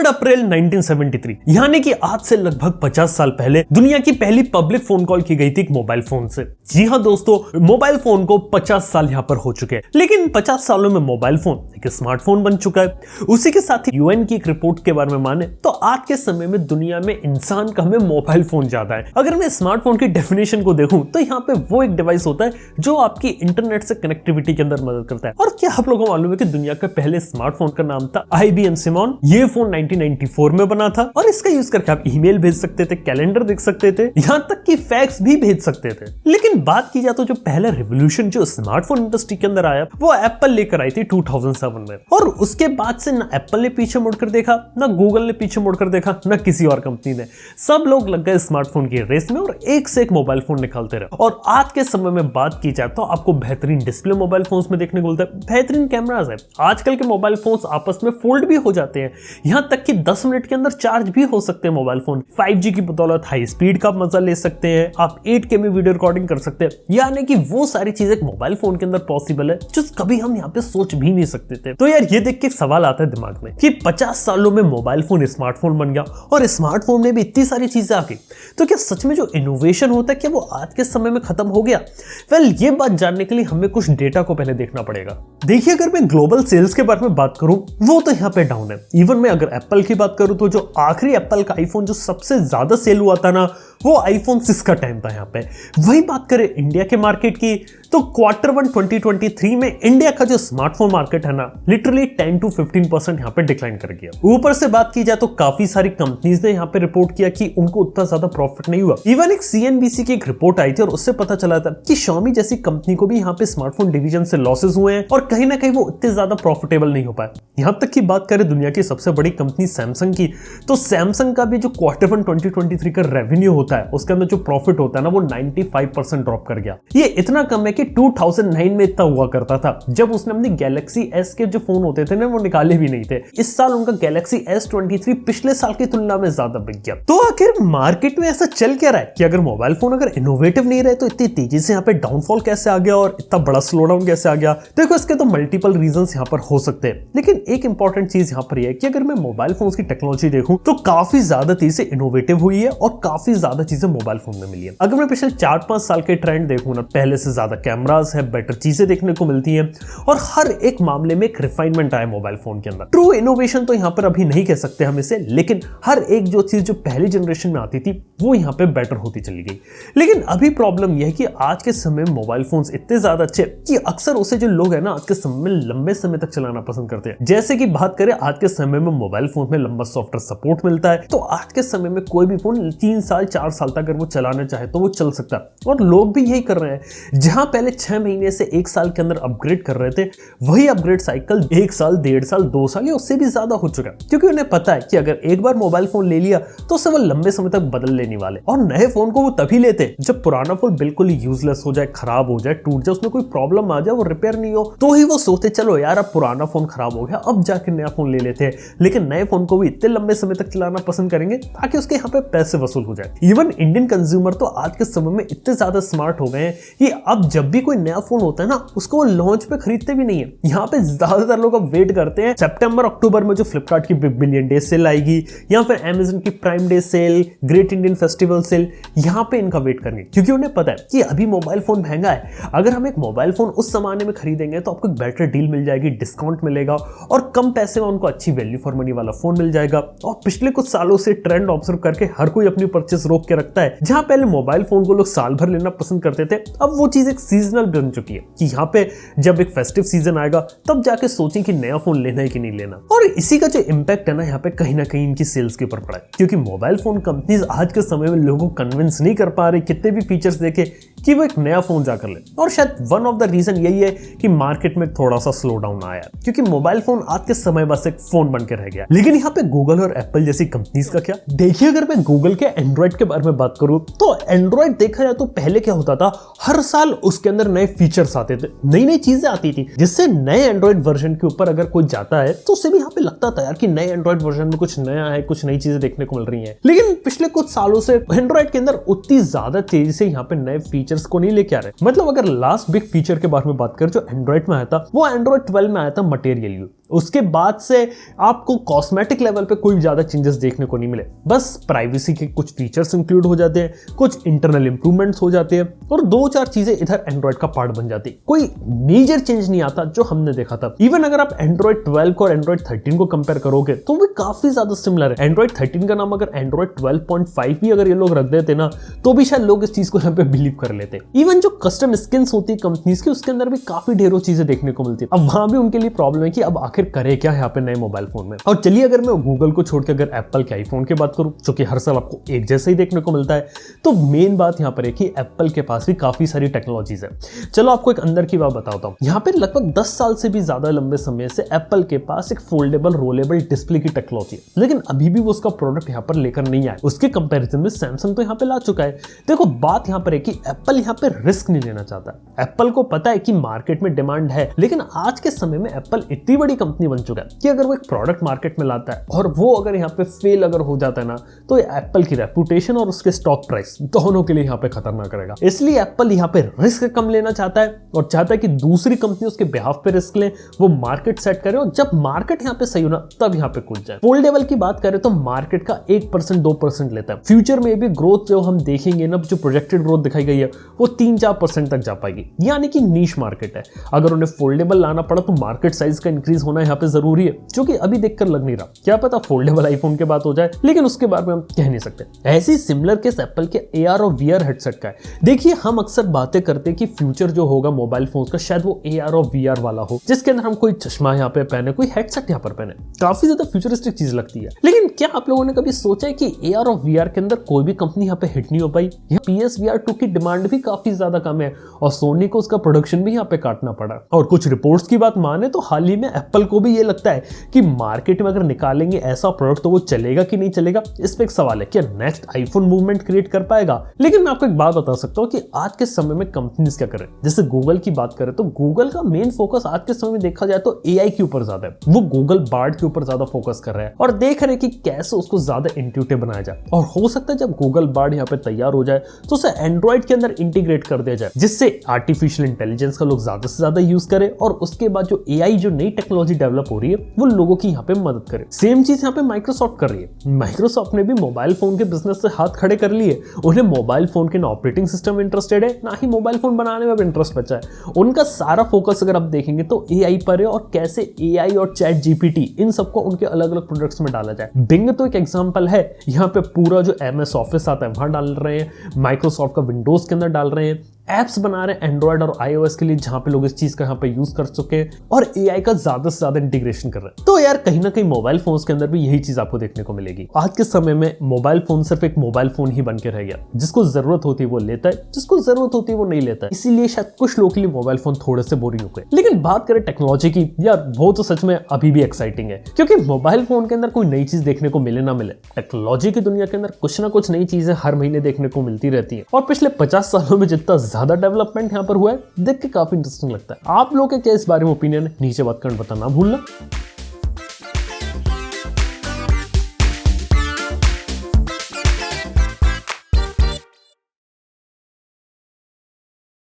अप्रैल 1973 यानी कि आज से लगभग 50 साल पहले दुनिया की पहली पब्लिक फोन कॉल की गई थी एक मोबाइल फोन से। जी हां दोस्तों, मोबाइल फोन को 50 साल यहां पर हो चुके हैं, लेकिन 50 सालों में मोबाइल फोन एक स्मार्टफोन बन चुका है। उसी के साथ ही यूएन की एक रिपोर्ट के बारे में माने तो आज के समय में दुनिया में इंसान का हमें मोबाइल फोन ज्यादा है। अगर मैं स्मार्टफोन की डेफिनेशन को देखूं तो यहाँ पे वो एक डिवाइस होता है जो आपकी इंटरनेट से कनेक्टिविटी के अंदर मदद करता है। और क्या आप लोगों को मालूम है कि दुनिया के पहले स्मार्टफोन का नाम था IBM सिमोन। ये फोन 1994 में बना था और इसका यूज करके आप ईमेल भेज सकते थे, कैलेंडर देख सकते थे, यहाँ तक कि फैक्स भी भेज सकते थे। लेकिन बात की जाए तो जो पहला रिवोल्यूशन जो स्मार्टफोन इंडस्ट्री के अंदर आया वो एप्पल लेकर आई थी 2007 में। और उसके बाद से ना एप्पल ने पीछे मुड़कर देखा, ना गूगल ने पीछे मुड़कर देखा, ना किसी और कंपनी ने। सब लोग लग गए स्मार्टफोन की रेस में और एक से एक मोबाइल फोन निकालते रहे। और आज के समय में बात की जाए तो आपको बेहतरीन डिस्प्ले मोबाइल फोन्स में देखने को मिलता है, बेहतरीन कैमरास है। आजकल के मोबाइल फोन्स आपस में फोल्ड भी हो जाते हैं, यहाँ तक कि 10 मिनट के अंदर चार्ज भी हो सकते हैं मोबाइल फोन। 5G की बदौलत हाई स्पीड का मजा ले सकते हैं, आप 8K में वीडियो रिकॉर्डिंग कर सकते हैं, यानी कि वो सारी चीजें मोबाइल फोन के अंदर पॉसिबल है जो कभी हम यहाँ पे सोच भी नहीं सकते थे। तो यार ये देख के सवाल आता है दिमाग में कि 50 सालों में मोबाइल फोन स्मार्टफोन बन गया और स्मार्टफोन में भी इतनी सारी चीजें आ गई, तो क्या सच में जो इनोवेशन होता है क्या वो आज के समय में खत्म हो गया? वेल, ये बात जानने के लिए हमें कुछ डेटा को पहले देखना पड़ेगा। देखिए, अगर मैं ग्लोबल सेल्स के बारे में बात करूं वो तो यहाँ पे डाउन है। इवन मैं अगर एप्पल की बात करूं तो जो आखिरी एप्पल का आईफोन जो सबसे ज्यादा सेल हुआ था ना वो आईफोन 6 का टाइम था यहाँ पे। वही बात करें इंडिया के मार्केट की तो Q1 2023 में इंडिया का जो स्मार्टफोन मार्केट है ना लिटरली 10 to 15% यहाँ पे डिक्लाइन कर गया। ऊपर से बात की जाए तो काफी सारी कंपनीज ने यहाँ पे रिपोर्ट किया कि उनको उतना ज्यादा प्रॉफिट नहीं हुआ। इवन एक CNBC की एक रिपोर्ट आई थी और उससे पता चला था कि Xiaomi जैसी कंपनी को भी यहाँ पे स्मार्टफोन डिवीजन से लॉसेस हुए हैं और कहीं ना कहीं वो इतने ज्यादा प्रॉफिटेबल नहीं हो पाए। यहाँ तक की बात करें दुनिया की सबसे बड़ी कंपनी सैमसंग की तो सैमसंग का भी जो Q1 2023 का रेवेन्यू होता है उसके अंदर जो प्रॉफिट होता है ना वो 95% ड्रॉप कर गया। ये इतना कम है कि 2009 में इतना हुआ करता था जब उसने अपनी गैलेक्सी S के जो फोन होते थे ना वो निकाले भी नहीं थे। इस साल उनका गैलेक्सी S23 पिछले साल की तुलना में ज्यादा बिक गया। तो आखिर मार्केट में ऐसा चल क्या रहा है कि अगर मोबाइल फोन अगर इनोवेटिव नहीं रहे तो इतनी तेजी से यहाँ पे डाउनफॉल कैसे आ गया और इतना बड़ा स्लो डाउन कैसे आ गया? देखो, इसके तो मल्टीपल रीजंस यहाँ पर हो सकते हैं, लेकिन एक इंपॉर्टेंट चीज यहाँ पर यह है कि अगर मैं मोबाइल फोन की टेक्नोलॉजी देखूं तो काफी ज्यादा तेजी से इनोवेटिव हुई है और काफी ज्यादा चीजें मोबाइल फोन में मिली है। अगर मैं पिछले 4-5 साल के ट्रेंड देखूं ना, पहले से ज्यादा कैमरास है, बेटर चीजें देखने को मिलती हैं और हर एक मामले में एक रिफाइनमेंट आया मोबाइल फोन के अंदर। ट्रू इनोवेशन तो यहाँ पर अभी नहीं कह सकते हम इसे, लेकिन हर एक जो चीज जो पहली जनरेशन में आती थी वो यहाँ पे बेटर होती चली गई। लेकिन अभी प्रॉब्लम यह है कि आज के समय में मोबाइल फोन्स इतने ज्यादा अच्छे कि अक्सर उसे जो लोग है ना आज के समय में लंबे समय तक चलाना पसंद करते हैं। जैसे कि बात करें आज के समय में मोबाइल फोन में लंबा सॉफ्टवेयर सपोर्ट मिलता है, तो आज के समय में कोई भी फोन 3 साल 4 साल तक अगर वो चलाना चाहे तो वो चल सकता है। और लोग भी यही कर रहे हैं, जहां पहले 6 महीने से 1 साल के अंदर अपग्रेड कर रहे थे वही अपग्रेड साइकिल 1 साल, 1.5 साल, 2 साल या उससे भी ज्यादा हो चुका है, क्योंकि उन्हें पता है कि अगर एक बार मोबाइल फोन ले लिया तो उसे वो लंबे समय तक बदल लेने वाले। और नए फोन को वो तभी लेते जब पुराना फोन बिल्कुल ही यूजलेस हो जाए, खराब हो जाए, टूट जाए, उसमें कोई प्रॉब्लम आ जाए, वो रिपेयर नहीं हो, तो ही वो सोचते चलो यार अब पुराना फोन खराब हो गया अब जाके नया फोन ले लेते हैं। लेकिन नए फोन को भी इतने लंबे समय तक चलाना पसंद करेंगे ताकि उसके यहाँ पे पैसे वसूल हो जाए। इवन इंडियन कंज्यूमर तो आज के समय में इतने ज्यादा स्मार्ट हो गए हैं कि अब जब भी कोई नया फोन होता है ना उसको वो लॉन्च पे खरीदते भी नहीं है। यहाँ पे ज्यादातर लोग अब वेट करते हैं सितंबर अक्टूबर में जो फ्लिपकार्ट की बिग बिलियन डे सेल आएगी या फिर अमेज़न की Prime Day sale, Great Indian Festival sale, यहाँ पे इनका वेट करेंगे, क्योंकि उन्हें पता है कि अभी मोबाइल फोन महंगा है। अगर हम एक मोबाइल फोन उस जमाने में खरीदेंगे तो आपको एक बेटर डील मिल जाएगी, डिस्काउंट मिलेगा और कम पैसे में उनको अच्छी वैल्यू फॉर मनी वाला फोन मिल जाएगा। और पिछले कुछ सालों से ट्रेंड ऑब्जर्व करके हर कोई अपनी परचेस रोक के रखता है। जहां पहले मोबाइल फोन को लोग साल भर लेना पसंद करते थे, अब वो चीज एक सीजनल बन चुकी है कि यहाँ पे जब एक फेस्टिव सीजन आएगा तब जाके सोचें कि नया फोन लेना है कि नहीं लेना। और इसी का जो इम्पैक्ट है ना यहाँ पे कहीं ना कहीं इनकी सेल्स के ऊपर पड़ा है, क्योंकि मोबाइल फोन कंपनीज आज के समय में लोगों को कन्विंस नहीं कर पा रही कितने भी फीचर्स देखे कि वो एक नया फोन जाकर ले। और शायद वन ऑफ द रीजन यही है कि मार्केट में थोड़ा सा स्लो डाउन आया, क्योंकि मोबाइल फोन आज के समय बस एक फोन बनकर रह गया। लेकिन यहाँ पे गूगल और एप्पल जैसी कंपनीज का क्या? देखिए, अगर मैं गूगल के एंड्रॉइड के बारे में बात करूं तो एंड्रॉइड देखा जाए तो पहले क्या होता था, हर साल उसके अंदर नए फीचर्स आते थे, नई नई चीजें आती थी, जिससे नए एंड्रॉइड वर्जन के ऊपर अगर कोई जाता है तो उसे भी यहाँ पे लगता था यार कि नए एंड्रॉइड वर्जन में कुछ नया है, कुछ नई चीजें देखने को मिल रही हैं। लेकिन पिछले कुछ सालों से एंड्रॉइड के अंदर उतनी ज्यादा तेजी से यहाँ पे नए फीचर्स को नहीं लेके आ रहे। मतलब अगर लास्ट बिग फीचर के बारे में बात करें जो एंड्रॉइड में आया था वो एंड्रॉइड 12 में आया था, मटेरियल यू। उसके बाद से आपको कॉस्मेटिक लेवल पे कोई ज्यादा चेंजेस देखने को नहीं मिले। बस प्राइवेसी के कुछ फीचर्स इंक्लूड हो जाते हैं, कुछ इंटरनल इंप्रूवमेंट्स हो जाते हैं और 2-4 चीजें इधर एंड्रॉइड का पार्ट बन जाती है। कोई मेजर चेंज नहीं आता जो हमने देखा था। इवन अगर आप एंड्रॉइड 12 को और एंड्रॉइड 13 को कंपेयर करोगे तो वो काफी ज्यादा सिमिलर है। एंड्रॉइड 13 का नाम अगर एंड्रॉइड 12.5 भी अगर ये लोग रख देते ना तो भी शायद लोग इस चीज को यहाँ पे बिलीव कर लेते। इवन जो कस्टम स्किन्स होती है कंपनीज की, उसके अंदर भी काफी ढेरों चीजें देखने को मिलती है। अब वहां भी उनके लिए प्रॉब्लम है कि अब आखिर करे क्या यहाँ पे नए मोबाइल फोन में। और चलिए अगर मैं गूगल को छोड़ के अगर एप्पल के आईफोन की बात करूं, जो कि हर साल आपको एक जैसा ही देखने को मिलता है, तो मेन बात यहाँ पर है कि एप्पल के पास भी काफी सारी टेक्नोलॉजीज है। चलो आपको एक अंदर की बात बताता हूँ। यहाँ पे लगभग 10 साल से भी ज्यादा लंबे समय से एप्पल के पास एक फोल्डेबल रोलेबल डिस्प्ले की टेक्नोलॉजी है, लेकिन अभी भी वो उसका प्रोडक्ट यहाँ पर लेकर नहीं आया। उसके कंपैरिजन में सैमसंग तो यहाँ पे ला चुका है। देखो बात यहाँ पर है कि एप्पल यहाँ पे रिस्क नहीं लेना चाहता। एप्पल को पता है कि मार्केट में डिमांड है, लेकिन आज के समय में एप्पल इतनी बड़ी कंपनी बन चुका है कि अगर वो एक प्रोडक्ट मार्केट में लाता है और वो अगर यहाँ पे फेल अगर हो जाता है ना, तो एप्पल की रेपुटेशन और उसके स्टॉक प्राइस दोनों के लिए यहाँ पे खतरनाक रहेगा। इसलिए एप्पल यहाँ पे रिस्क कम लेना चाहता है और चाहता है कि दूसरी कंपनी उसके बिहाफ पे रिस्क ले, वो मार्केट सेट करे और जब मार्केट यहाँ पे सही हो ना तब यहाँ पे कूद जाए। फोल्डेबल की बात करें तो मार्केट का 1% 2% लेता है। फ्यूचर में भी ग्रोथ जो हम देखेंगे ना, जो प्रोजेक्टेड ग्रोथ दिखाई गई है वो 3-4% तक जा पाएगी, यानी कि नीश मार्केट है। अगर उन्हें फोल्डेबल लाना पड़ा तो मार्केट साइज का इंक्रीज होना यहाँ पे जरूरी है, जो कि अभी देखकर लग नहीं रहा। क्या पता फोल्डेबल आईफोन के बात हो जाए, लेकिन उसके बारे में हम कह नहीं सकते। ऐसी सिमिलर केस एप्पल के AR और VR हेडसेट का है। देखिए हम अक्सर बातें करते हैं कि फ्यूचर जो होगा मोबाइल फोन का शायद वो AR और VR वाला हो, जिसके अंदर हम कोई चश्मा यहाँ पे पहने, कोई हेडसेट यहाँ पर पहने। काफी ज्यादा फ्यूचरिस्टिक चीज लगती है। लेकिन क्या आप लोगों ने कभी सोचा है कि AR और VR के अंदर कोई भी कंपनी यहाँ पे हिट नहीं हो पाई? PSVR 2 की डिमांड भी काफी ज्यादा कम है और सोनी को उसका प्रोडक्शन भी यहाँ पे काटना पड़ा। और कुछ रिपोर्ट्स की बात माने तो हाल ही में एप्पल को भी ये लगता है कि मार्केट में अगर निकालेंगे ऐसा प्रोडक्ट तो वो चलेगा कि नहीं चलेगा, इस पे एक सवाल है। क्या नेक्स्ट आईफोन मूवमेंट क्रिएट कर पाएगा? लेकिन मैं आपको एक बात बता सकता हूँ कि आज के समय में कंपनीज क्या करें। जैसे गूगल की बात करें तो गूगल का मेन फोकस आज के समय में देखा जाए तो AI के ऊपर ज्यादा है। वो गूगल बार्ड के ऊपर ज्यादा फोकस कर रहा है और देख रहे हैं कि कैसे उसको ज्यादा इंट्यूटिव बनाया जाए। और हो सकता है जब गूगल बार्ड यहाँ पे तैयार हो जाए तो उसे एंड्रॉइड के अंदर इंटीग्रेट कर दिया जाए, जिससे आर्टिफिशियल इंटेलिजेंस का लोग ज्यादा से ज्यादा यूज करे और उसके बाद जो AI जो नई टेक्नोलॉजी डेवलप हो रही है वो लोगों की यहाँ पे मदद करे। सेम चीज यहाँ पे माइक्रोसॉफ्ट कर रही है। माइक्रोसॉफ्ट ने भी मोबाइल फोन के बिजनेस से हाथ खड़े कर लिए। उन्हें मोबाइल फोन के ना ऑपरेटिंग सिस्टम में इंटरेस्टेड है, ना ही मोबाइल फोन बनाने में भी इंटरेस्ट बचा है। उनका सारा फोकस अगर आप देखेंगे तो AI पर है और कैसे AI और चैट GPT इन सबको उनके अलग अलग प्रोडक्ट्स में डाला जाए। बिंग तो एक एग्जांपल है। यहाँ पे पूरा जो MS ऑफिस आता है वहां डाल रहे हैं, माइक्रोसॉफ्ट का विंडोज के अंदर डाल रहे हैं, एप्स बना रहे हैं एंड्रॉइड और iOS के लिए जहां पे लोग इस चीज का यहाँ पे यूज कर चुके हैं और AI का ज्यादा से ज्यादा इंटीग्रेशन कर रहे हैं। तो यार कहीं ना कहीं मोबाइल फोन्स के अंदर भी यही चीज आपको देखने को मिलेगी। आज के समय में मोबाइल फोन सिर्फ एक मोबाइल फोन ही बन के रह गया। जिसको जरूरत होती है वो लेता है, जिसको जरूरत होती है वो नहीं लेता है। इसीलिए शायद कुछ लोगों के लिए मोबाइल फोन थोड़े से बोरिंग हो गए। लेकिन बात करें टेक्नोलॉजी की, यार वो तो सच में अभी भी एक्साइटिंग है, क्योंकि मोबाइल फोन के अंदर कोई नई चीज देखने को मिले ना मिले, टेक्नोलॉजी की दुनिया के अंदर कुछ ना कुछ नई चीजें हर महीने देखने को मिलती रहती है। और पिछले 50 सालों में जितना ज्यादा डेवलपमेंट यहाँ पर हुआ है देख के काफी इंटरेस्टिंग लगता है। आप लोगों के क्या इस बारे में ओपिनियन है? नीचे बात करना बताना भूलना।